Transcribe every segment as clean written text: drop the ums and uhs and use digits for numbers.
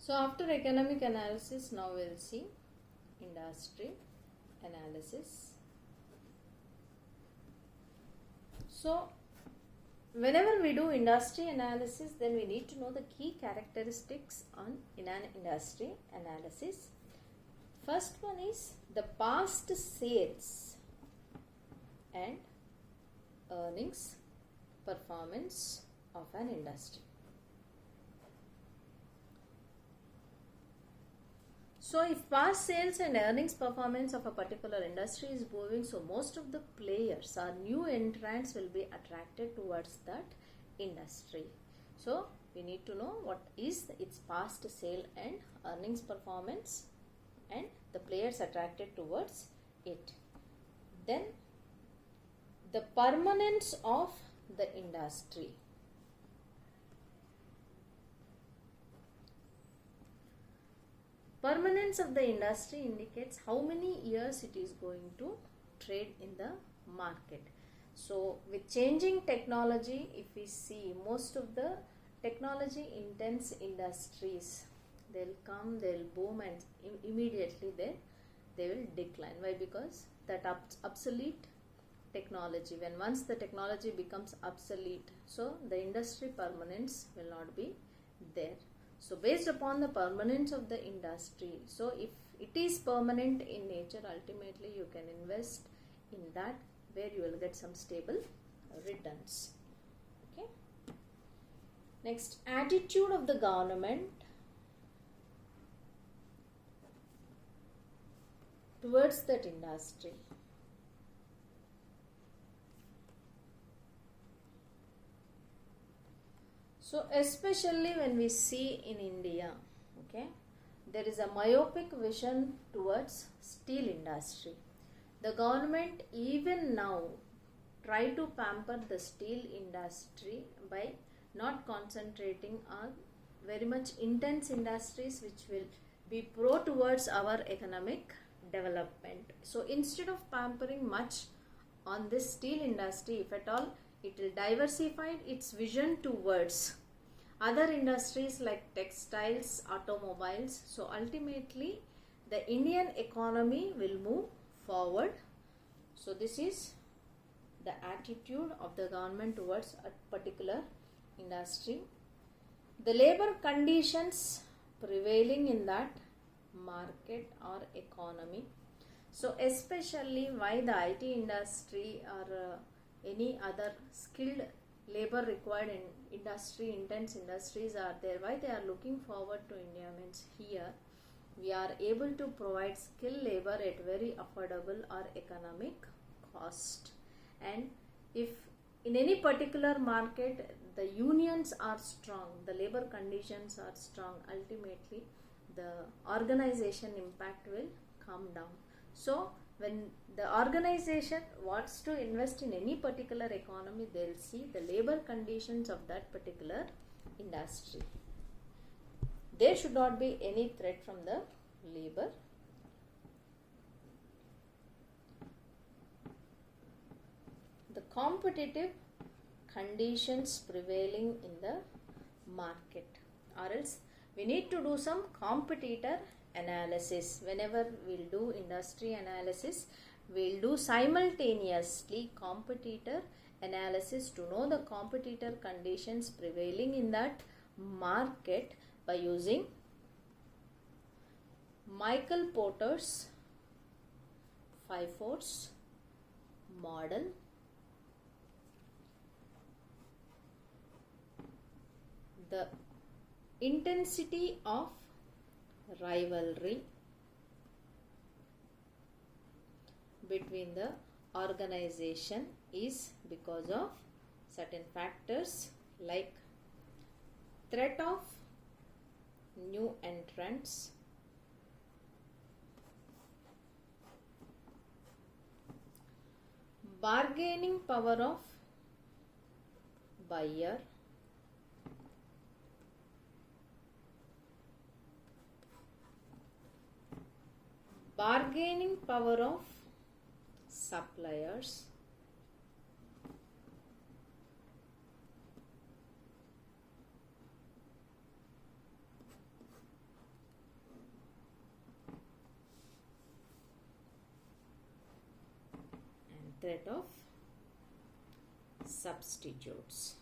So after economic analysis, now we'll see industry analysis. So whenever we do industry analysis, then we need to know the key characteristics in an industry analysis. First one is the past sales and earnings performance of an industry. So if past sales and earnings performance of a particular industry is moving, so most of the players or new entrants will be attracted towards that industry. So we need to know what is its past sale and earnings performance and the players attracted towards it. Then the permanence of the industry. Permanence of the industry indicates how many years it is going to trade in the market. So with changing technology, if we see most of the technology intense industries, they'll come, they'll boom, and immediately they will decline. Why? Because that obsolete technology, when once the technology becomes obsolete, so the industry permanence will not be there. So based upon the permanence of the industry, so if it is permanent in nature, ultimately you can invest in that where you will get some stable returns. Okay. Next, attitude of the government towards that industry. So especially when we see in India, okay, there is a myopic vision towards steel industry. The government even now try to pamper the steel industry by not concentrating on very much intense industries which will be pro towards our economic development. So instead of pampering much on this steel industry, if at all, it will diversify its vision towards other industries like textiles, automobiles. So ultimately the Indian economy will move forward. So this is the attitude of the government towards a particular industry. The labor conditions prevailing in that market or economy. So especially why the IT industry or any other skilled labor required in industry, intense industries are there, why they are looking forward to India means here we are able to provide skilled labor at very affordable or economic cost. And if in any particular market the unions are strong, the labor conditions are strong, ultimately the organization impact will come down. So when the organization wants to invest in any particular economy, they'll see the labor conditions of that particular industry. There should not be any threat from the labor. The competitive conditions prevailing in the market, or else we need to do some competitor analysis. Whenever we'll do industry analysis, we'll do simultaneously competitor analysis to know the competitor conditions prevailing in that market by using Michael Porter's FIFO's model. The intensity of rivalry between the organization is because of certain factors like threat of new entrants, bargaining power of buyer, bargaining power of suppliers, threat of substitutes.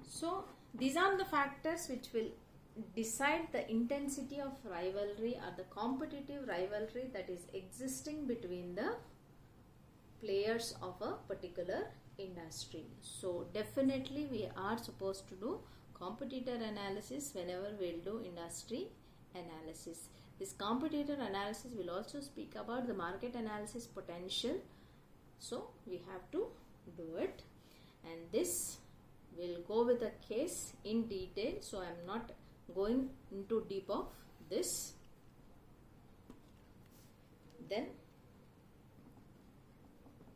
So these are the factors which will decide the intensity of rivalry or the competitive rivalry that is existing between the players of a particular industry. So definitely we are supposed to do competitor analysis whenever we'll do industry analysis. This competitor analysis will also speak about the market analysis potential. So we have to do it, and this will go with a case in detail. So I am not going into deep of this. Then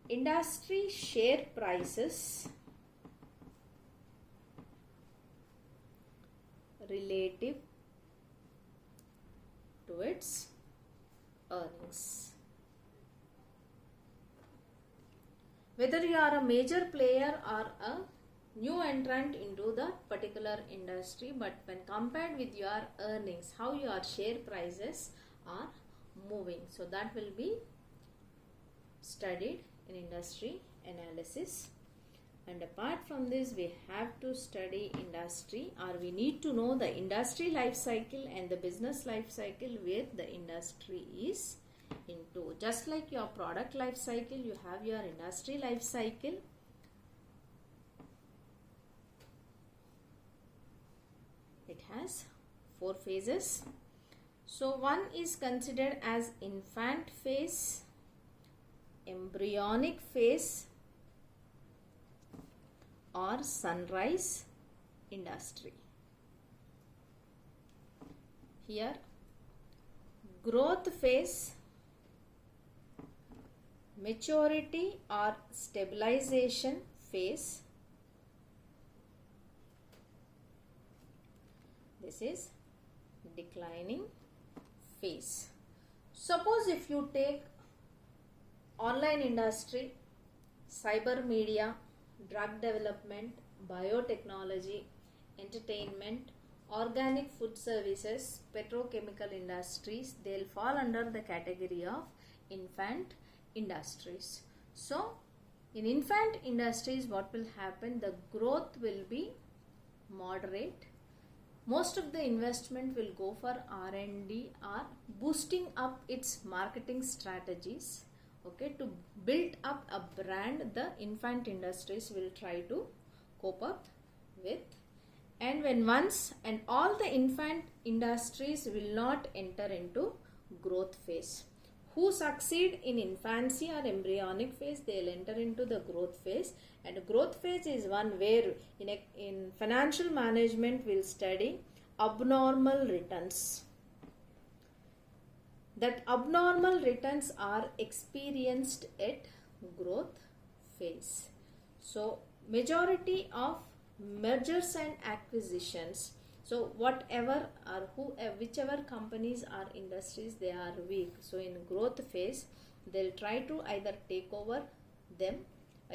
industry share prices relative to its earnings. Whether you are a major player or a new entrant into the particular industry, but when compared with your earnings, how your share prices are moving. So that will be studied in industry analysis. And apart from this, we have to study industry, or we need to know the industry life cycle and the business life cycle where the industry is into. Just like your product life cycle, you have your industry life cycle. It has 4 phases. So one is considered as infant phase, embryonic phase, or sunrise industry. Here growth phase, maturity or stabilization phase. This is declining phase. Suppose if you take online industry, cyber media, drug development, biotechnology, entertainment, organic food services, petrochemical industries, they'll fall under the category of infant industries. So in infant industries, what will happen? The growth will be moderate. Most of the investment will go for R&D or boosting up its marketing strategies. Okay, to build up a brand, the infant industries will try to cope up with. And when once and all the infant industries will not enter into growth phase. Who succeed in infancy or embryonic phase, they will enter into the growth phase. And growth phase is one where in financial management we'll study abnormal returns. That abnormal returns are experienced at growth phase. So majority of mergers and acquisitions, so whatever or whichever companies or industries they are weak, so in growth phase they'll try to either take over them,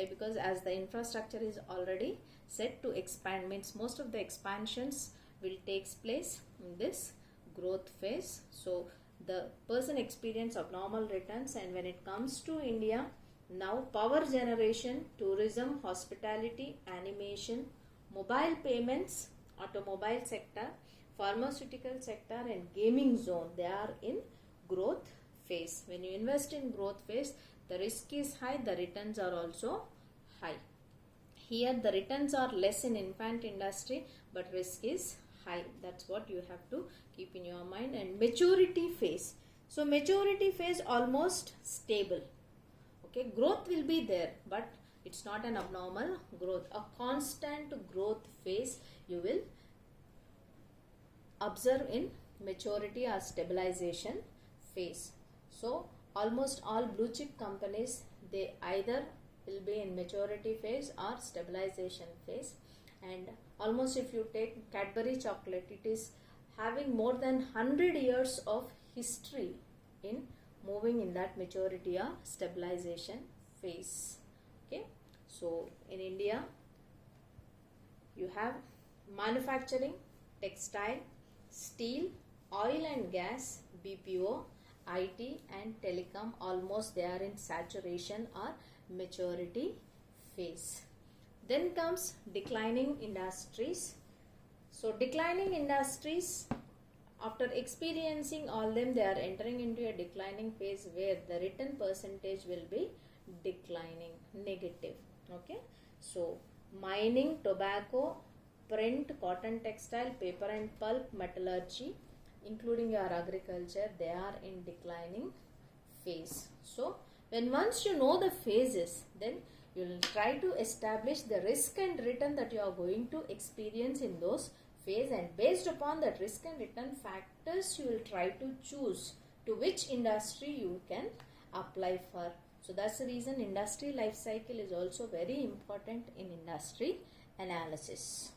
because as the infrastructure is already set to expand, means most of the expansions will take place in this growth phase. So the person experience abnormal returns. And when it comes to India, now power generation, tourism, hospitality, animation, mobile payments, automobile sector, pharmaceutical sector and gaming zone, they are in growth phase. When you invest in growth phase, the risk is high, the returns are also high. Here the returns are less in infant industry, but risk is high. That's what you have to keep in your mind. And maturity phase. So maturity phase almost stable. Okay, growth will be there, but it's not an abnormal growth. A constant growth phase you will observe in maturity or stabilization phase. So almost all blue chip companies, they either will be in maturity phase or stabilization phase. And almost if you take Cadbury chocolate, it is having more than 100 years of history in moving in that maturity or stabilization phase. Okay, so in India you have manufacturing, textile, steel, oil and gas, BPO, IT and telecom, almost they are in saturation or maturity phase. Then comes declining industries. So declining industries, after experiencing all them, they are entering into a declining phase where the return percentage will be declining, negative. Okay, so mining, tobacco, print, cotton, textile, paper and pulp, metallurgy, including your agriculture, they are in declining phase. So when once you know the phases, then you will try to establish the risk and return that you are going to experience in those phase, and based upon that risk and return factors, you will try to choose to which industry you can apply for. So that's the reason industry life cycle is also very important in industry analysis.